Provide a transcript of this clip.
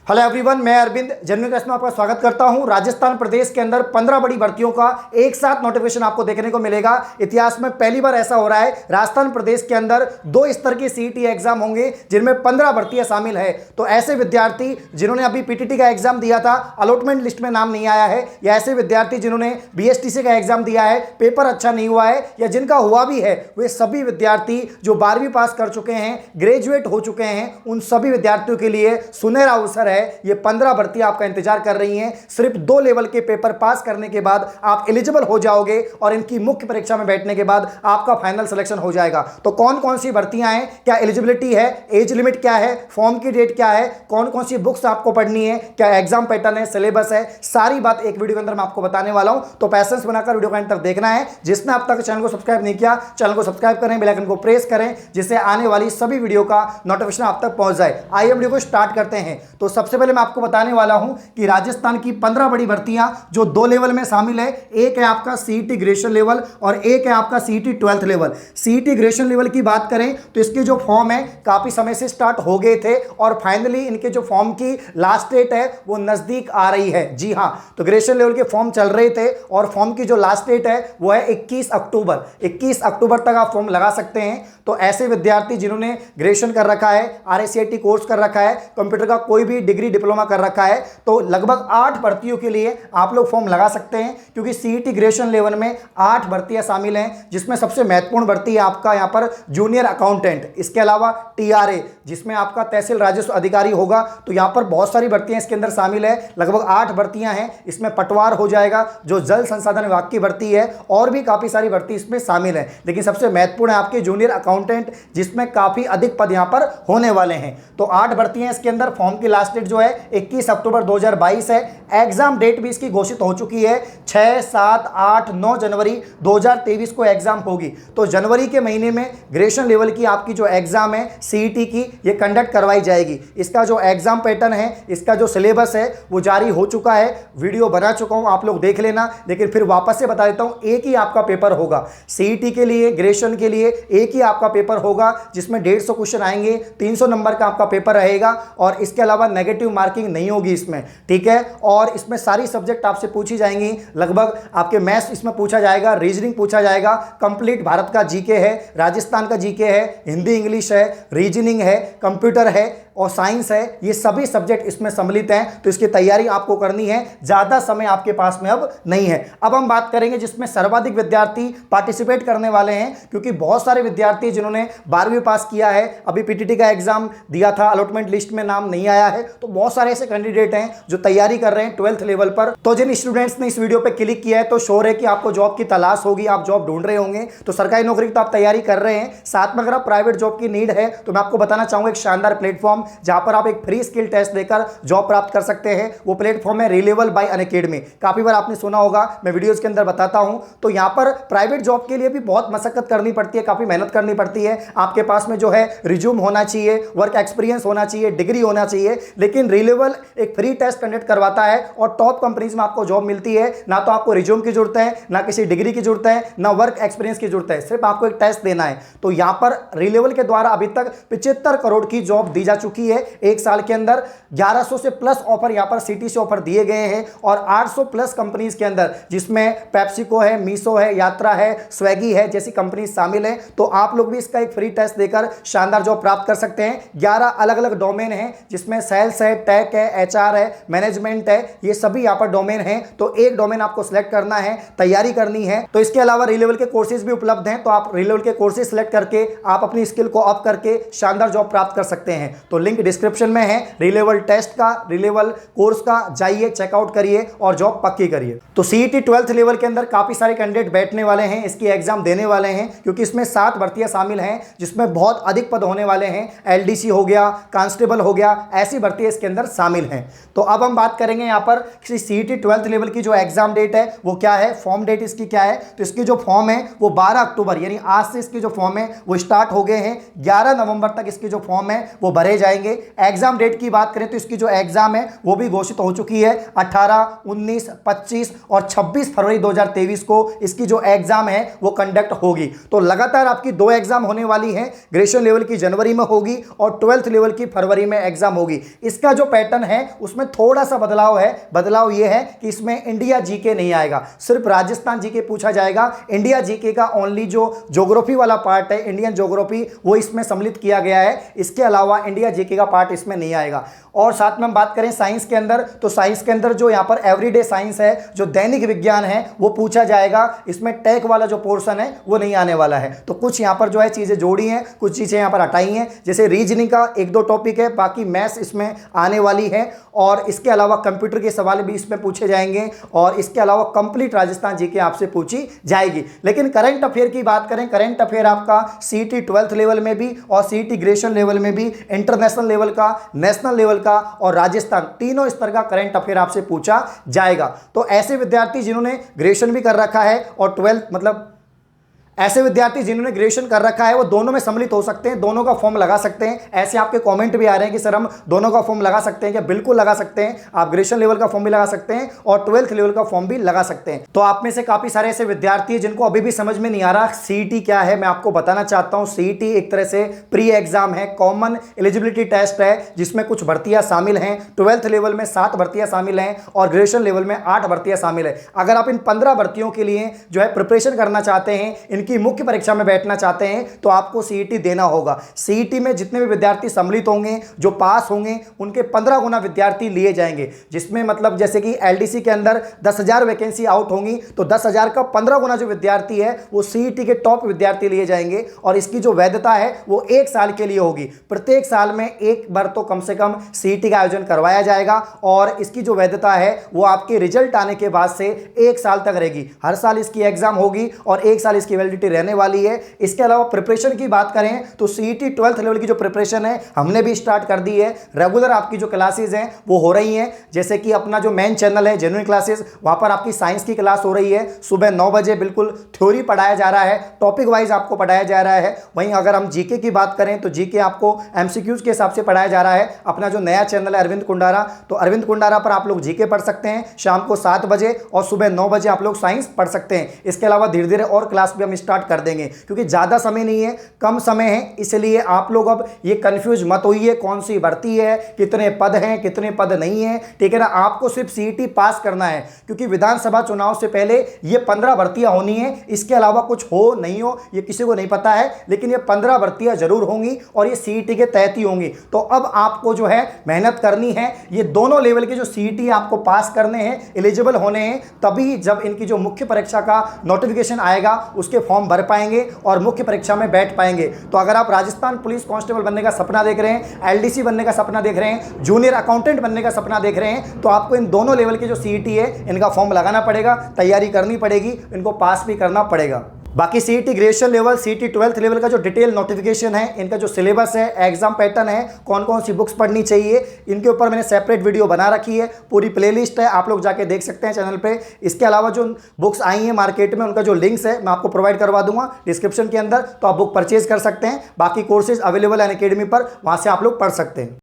Hello everyone, मैं Arvind general class में आपका स्वागत करता हूं। राजस्थान प्रदेश के अंदर 15 बड़ी भर्तियों का एक साथ नोटिफिकेशन आपको देखने को मिलेगा। इतिहास में पहली बार ऐसा हो रहा है। राजस्थान प्रदेश के अंदर 2 स्तर की सीईटी एग्जाम होंगे जिनमें 15 भर्तियां शामिल है। तो ऐसे विद्यार्थी जिन्होंने अभी पीटीटी का एग्जाम दिया था, अलॉटमेंट लिस्ट में नाम नहीं आया है, या ऐसे विद्यार्थी जिन्होंने बीएसटीसी का एग्जाम दिया है, पेपर अच्छा नहीं हुआ है, या जिनका हुआ भी है, वे सभी विद्यार्थी जो 12वीं पास कर चुके हैं, ग्रेजुएट हो चुके हैं, उन सभी विद्यार्थियों के लिए सुनहरा अवसर है। ये 15 भर्तियां आपका इंतजार कर रही हैं। सिर्फ 2 लेवल के पेपर पास करने के बाद आप एलिजिबल हो जाओगे और इनकी मुख्य परीक्षा में बैठने के बाद आपका फाइनल सिलेक्शन हो जाएगा। तो कौन कौन सी भर्तियां हैं, क्या एलिजिबिलिटी है, एज लिमिट क्या है, फॉर्म की डेट क्या है, कौन कौन सी बुक्स आपको पढ़नी है, क्या एग्जाम पैटर्न है, सिलेबस है, सारी बात एक वीडियो के अंदर मैं आपको बताने वाला हूं। तो पैसेंस बनाकर वीडियो का अंत तक देखना है। जिसने अब तक चैनल को सब्सक्राइब नहीं किया, चैनल को सब्सक्राइब करें, बेल आइकन को प्रेस करें, जिससे आने वाली सभी वीडियो का नोटिफिकेशन आप तक पहुंच जाए। आइए वीडियो को स्टार्ट करते हैं। तो सबसे पहले मैं आपको बताने वाला हूं कि राजस्थान की 15 बड़ी भर्तियां जो 2 लेवल में शामिल है। एक है आपका सीईटी ग्रेजुएशन लेवल और एक है आपका CET 12th level. CET graduation level की बात करें तो इसके जो फॉर्म है काफी समय से स्टार्ट हो गए थे और फाइनली इनके जो फॉर्म की लास्ट डेट है वो नजदीक आ रही है। जी हां, तो ग्रेजुएशन लेवल के फॉर्म चल रहे थे और फॉर्म की जो लास्ट डेट है वो है 21 अक्टूबर। 21 अक्टूबर तक आप फॉर्म लगा सकते हैं। तो ऐसे विद्यार्थी जिन्होंने ग्रेजुएशन कर रखा है, आरएससीआईटी कोर्स कर रखा है, कंप्यूटर का कोई भी डिग्री डिप्लोमा कर रखा है, तो लगभग 8 भर्तियों के लिए आप लोग फॉर्म लगा सकते हैं। क्योंकि सीईटी ग्रेजुएशन लेवल में 8 भर्तियां शामिल हैं, जिसमें सबसे महत्वपूर्ण भर्ती है आपका यहां पर जूनियर अकाउंटेंट। इसके अलावा टीआरए जिसमें आपका तहसील राजस्व अधिकारी होगा। तो यहां पर बहुत सारी भर्तियां इसके अंदर शामिल है, लगभग 8 भर्तियां हैं। इसमें पटवार हो जाएगा जो जल संसाधन विभाग की भर्ती है, और भी काफी सारी भर्ती इसमें शामिल है। लेकिन सबसे महत्वपूर्ण है आपके जूनियर अकाउंटेंट, जिसमें काफी अधिक पद यहां पर होने वाले हैं। तो 8 भर्तियां इसके अंदर। फॉर्म की लास्ट डेट जो है 21 अक्टूबर 2022 है। एग्जाम डेट भी इसकी घोषित हो चुकी है। 6, 7, 8, 9 जनवरी 2023 को एग्जाम होगी। तो जनवरी के महीने में ग्रेजुएशन लेवल की आपकी जो एग्जाम है सीईटी की, ये कंडक्ट करवाई जाएगी। इसका जो एग्जाम पैटर्न है, इसका जो सिलेबस है वो जारी हो चुका है। वीडियो बना चुका हूं, आप लोग देख लेना। लेकिन फिर वापस से बता देता हूं, एक ही आपका पेपर होगा सीईटी के लिए, ग्रेजुएशन के लिए एक ही आपका पेपर होगा, जिसमें 150 क्वेश्चन आएंगे, 300 नंबर का आपका पेपर रहेगा और इसके अलावा नेगेटिव मार्किंग नहीं होगी इसमें, ठीक है। और इसमें सारी सब्जेक्ट आपसे पूछी जाएंगी। लगभग आपके मैथ्स इसमें पूछा जाएगा, रीजनिंग पूछा जाएगा, कंप्लीट भारत का जीके है, राजस्थान का जीके है, हिंदी इंग्लिश है, रीजनिंग है, कंप्यूटर है और साइंस है। ये सभी सब्जेक्ट इसमें सम्मिलित हैं। तो इसकी तैयारी आपको करनी है, ज्यादा समय आपके पास में अब नहीं है। अब हम बात करेंगे जिसमें सर्वाधिक विद्यार्थी पार्टिसिपेट करने वाले हैं, क्योंकि बहुत सारे विद्यार्थी जिन्होंने 12वीं पास किया है, अभी पीटीटी का एग्जाम दिया था, अलॉटमेंट लिस्ट में नाम नहीं आया है, तो बहुत सारे ऐसे कैंडिडेट हैं जो तैयारी कर रहे हैं 12th लेवल पर। तो जिन स्टूडेंट्स ने इस वीडियो पे क्लिक किया है तो श्योर है कि आपको जॉब की तलाश होगी, आप जॉब ढूंढ रहे होंगे। तो सरकारी नौकरी की तो आप तैयारी कर रहे हैं, साथ में अगर आप प्राइवेट जॉब की नीड है तो मैं आपको बताना चाहूंगा एक शानदार प्लेटफॉर्म जहां पर आप एक फ्री स्किल टेस्ट देकर जॉब प्राप्त कर सकते हैं। वो प्लेटफॉर्म है रिलेवल बाय अनअकैडमी। काफी बार आपने सुना होगा, मैं वीडियोस के अंदर बताता हूं। तो यहां पर प्राइवेट जॉब के लिए भी बहुत मशक्कत करनी पड़ती है, काफी मेहनत करनी पड़ती है। आपके पास में जो है रिज्यूम होना चाहिए, वर्क एक्सपीरियंस होना चाहिए, डिग्री होना चाहिए। लेकिन रिलेवल एक फ्री टेस्ट कंडक्ट करवाता है और टॉप कंपनीज में आपको जॉब मिलती है। ना तो आपको रिज्यूम की जरूरत है, ना किसी डिग्री की जरूरत है, ना वर्क एक्सपीरियंस की जरूरत है, सिर्फ आपको एक टेस्ट देना है। तो यहां पर रिलेवल के द्वारा अभी तक 75 करोड़ की जॉब दी जा चुकी है। एक साल के अंदर 1100 से प्लस ऑफर यहां पर सिटी से ऑफर दिए गए हैं और 800 प्लस कंपनीज के अंदर, जिसमें पेप्सिको है, मीसो है, यात्रा है, स्वेगी है जैसी कंपनी शामिल है। तो आप लोग भी इसका एक फ्री टेस्ट देकर शानदार जॉब प्राप्त कर सकते हैं। 11 अलग अलग डोमेन है, जिसमें सेल्स है, टेक है, एचआर है, मैनेजमेंट है, ये सभी यहां पर डोमेन है। तो एक डोमेन आपको सिलेक्ट करना है, तैयारी करनी है। तो इसके अलावा रिलेवल के कोर्सेज भी उपलब्ध हैं, तो आप रिलेवल के कोर्सेज सिलेक्ट करके आप अपनी स्किल को अप करके शानदार जॉब प्राप्त कर सकते हैं। तो लिंक डिस्क्रिप्शन में है रिलेवल टेस्ट का, रिलेवल कोर्स का, जाइए चेकआउट करिए और जॉब पक्की करिए। तो सीईटी 12th लेवल के अंदर काफी सारे कैंडिडेट बैठने वाले हैं, इसकी एग्जाम देने वाले हैं, क्योंकि इसमें 7 भर्तियां शामिल हैं, जिसमें बहुत अधिक पद होने वाले हैं। एलडीसी हो गया, कांस्टेबल हो गया, ऐसी भर्तियां इसके अंदर शामिल हैं। तो अब हम बात करेंगे यहां पर सीईटी 12th लेवल की जो एग्जाम डेट है वो क्या है, फॉर्म डेट इसकी क्या है। तो इसकी जो फॉर्म है वो 12 अक्टूबर यानी आज से इसकी जो फॉर्म है वो स्टार्ट हो गए हैं। 11 नवंबर तक इसकी जो फॉर्म है वो भरे जाएंगे। जाएंगे। एग्जाम डेट की बात करें तो इसकी जो एग्जाम है वो भी घोषित हो चुकी है। 18, 19, 25 और 26 फरवरी 2023 को इसकी जो एग्जाम है वो कंडक्ट होगी। तो लगातार आपकी 2 एग्जाम होने वाली हैं। ग्रेजुएशन लेवल की जनवरी में होगी और 12th लेवल की फरवरी में एग्जाम होगी। इसका जो पैटर्न है उसमें थोड़ा सा बदलाव है। बदलाव यह है कि इसमें इंडिया जीके नहीं आएगा, सिर्फ राजस्थान जीके पूछा जाएगा। इंडिया जीके का ओनली जो ज्योग्राफी वाला पार्ट है, इंडियन ज्योग्राफी, वो इसमें सम्मिलित किया गया है। इसके अलावा इंडिया जीके का पार्ट इसमें नहीं आएगा। और साथ में हम बात करें साइंस के अंदर, तो साइंस के अंदर जो यहाँ पर एवरीडे साइंस है, जो दैनिक विज्ञान है, वो पूछा जाएगा। इसमें टेक वाला जो पोर्शन है वो नहीं आने वाला है। तो कुछ यहाँ पर जो है चीज़ें जोड़ी हैं, कुछ चीज़ें यहाँ पर हटाई हैं। जैसे रीजनिंग का 1-2 टॉपिक है, बाकी मैथ्स इसमें आने वाली है। और इसके अलावा कंप्यूटर के सवाल भी इसमें पूछे जाएंगे। और इसके अलावा कंप्लीट राजस्थान जीके आपसे पूछी जाएगी। लेकिन करंट अफेयर की बात करें, करंट अफेयर आपका सीईटी 12th लेवल में भी और सीईटी ग्रेजुएशन लेवल में भी, इंटरनेशनल लेवल का, नेशनल लेवल का और राजस्थान, तीनों स्तर का करंट अफेयर आपसे पूछा जाएगा। तो ऐसे विद्यार्थी जिन्होंने ग्रेजुएशन भी कर रखा है और 12th मतलब ऐसे विद्यार्थी जिन्होंने ग्रेजुएशन कर रखा है वो दोनों में सम्मिलित हो सकते हैं, दोनों का फॉर्म लगा सकते हैं। ऐसे आपके कमेंट भी आ रहे हैं कि सर हम दोनों का फॉर्म लगा सकते हैं क्या? बिल्कुल लगा सकते हैं। आप ग्रेजुएशन लेवल का फॉर्म भी लगा सकते हैं और 12th लेवल का फॉर्म भी लगा सकते हैं। तो आप में से काफी सारे ऐसे विद्यार्थी हैं जिनको अभी भी समझ में नहीं आ रहा सीईटी क्या है। मैं आपको बताना चाहता हूं, सीईटी एक तरह से प्री एग्जाम है, कॉमन एलिजिबिलिटी टेस्ट है, जिसमें कुछ भर्तियां शामिल हैं। 12th लेवल में 7 भर्तियां शामिल हैं और ग्रेजुएशन लेवल में 8 भर्तियां शामिल है। अगर आप इन 15 भर्तियों के लिए जो है प्रिपरेशन करना चाहते हैं, इनकी मुख्य परीक्षा बैठना चाहते हैं, तो आपको सीईटी देना होगा। सीईटी में जितने भी विद्यार्थी सम्मिलित होंगे, जो पास होंगे, उनके 15 गुना विद्यार्थी लिए जाएंगे। जिसमें मतलब जैसे कि एलडीसी के अंदर 10,000 वैकेंसी आउट होंगी, तो 10,000 का 15 गुना जो विद्यार्थी है वो सीईटी के टॉप विद्यार्थी लिए जाएंगे। और इसकी जो वैधता है वो 1 साल के लिए होगी। प्रत्येक साल में एक बार तो कम से कम सीईटी का आयोजन करवाया जाएगा और इसकी जो वैधता है वो आपके रिजल्ट आने के बाद से 1 साल तक रहेगी। हर साल इसकी एग्जाम होगी और 1 साल इसकी वैलिडिटी रहने वाली है। इसके अलावा प्रिपरेशन की बात करें तो सीईटी 12th लेवल की जो प्रिपरेशन है हमने भी स्टार्ट कर दी है। रेगुलर आपकी जो क्लासेस हैं वो हो रही हैं। जैसे कि अपना जो मेन चैनल है जेन्युइन क्लासेस, वहां पर आपकी साइंस की क्लास हो रही है। सुबह 9 बजे बिल्कुल थ्योरी पढ़ाया जा रहा है, टॉपिक वाइज आपको पढ़ाया जा रहा है। वहीं अगर हम जीके की बात करें तो जीके आपको एमसीक्यूज के हिसाब से पढ़ाया जा रहा है। अपना जो नया चैनल है अरविंद कुंडारा, तो अरविंद कुंडारा पर आप लोग जीके पढ़ सकते हैं शाम को 7 बजे और सुबह 9 बजे आप लोग साइंस पढ़ सकते हैं। इसके अलावा धीरे धीरे और क्लास भी हम स्टार्ट कर देंगे, क्योंकि ज़्यादा समय नहीं है, कम समय है। इसलिए आप लोग अब ये कंफ्यूज मत होइए कौन सी भर्ती है, कितने पद हैं, कितने पद नहीं है, ठीक है ना। आपको सिर्फ सीईटी पास करना है, क्योंकि विधानसभा चुनाव से पहले ये 15 भर्तियां होनी है। इसके अलावा कुछ हो नहीं हो ये किसी को नहीं पता है, लेकिन ये 15 भर्तियां जरूर होंगी और ये सीईटी के तहत ही होंगी। तो अब आपको जो है मेहनत करनी है। ये दोनों लेवल के जो सीईटी आपको पास करने हैं, एलिजिबल होने हैं, तभी जब इनकी जो मुख्य परीक्षा का नोटिफिकेशन आएगा उसके फॉर्म भर पाएंगे और मुख्य परीक्षा में बैठ पाएंगे। तो अगर आप राजस्थान पुलिस कांस्टेबल बनने का सपना देख रहे हैं, एलडीसी बनने का सपना देख रहे हैं, जूनियर अकाउंटेंट बनने का सपना देख रहे हैं, तो आपको इन दोनों लेवल के जो सीईटी है इनका फॉर्म लगाना पड़ेगा, तैयारी करनी पड़ेगी, इनको पास भी करना पड़ेगा। बाकी CET graduation level, CET 12th level का जो डिटेल नोटिफिकेशन है, इनका जो सिलेबस है, एग्जाम पैटर्न है, कौन कौन सी बुक्स पढ़नी चाहिए, इनके ऊपर मैंने सेपरेट वीडियो बना रखी है। पूरी प्लेलिस्ट है, आप लोग जाके देख सकते हैं चैनल पे। इसके अलावा जो बुक्स आई हैं मार्केट में, उनका जो लिंक्स है मैं आपको प्रोवाइड करवा दूंगा डिस्क्रिप्शन के अंदर, तो आप बुक परचेज कर सकते हैं। बाकी कोर्सेज अवेलेबल है अनअकैडमी पर, वहां से आप लोग पढ़ सकते हैं।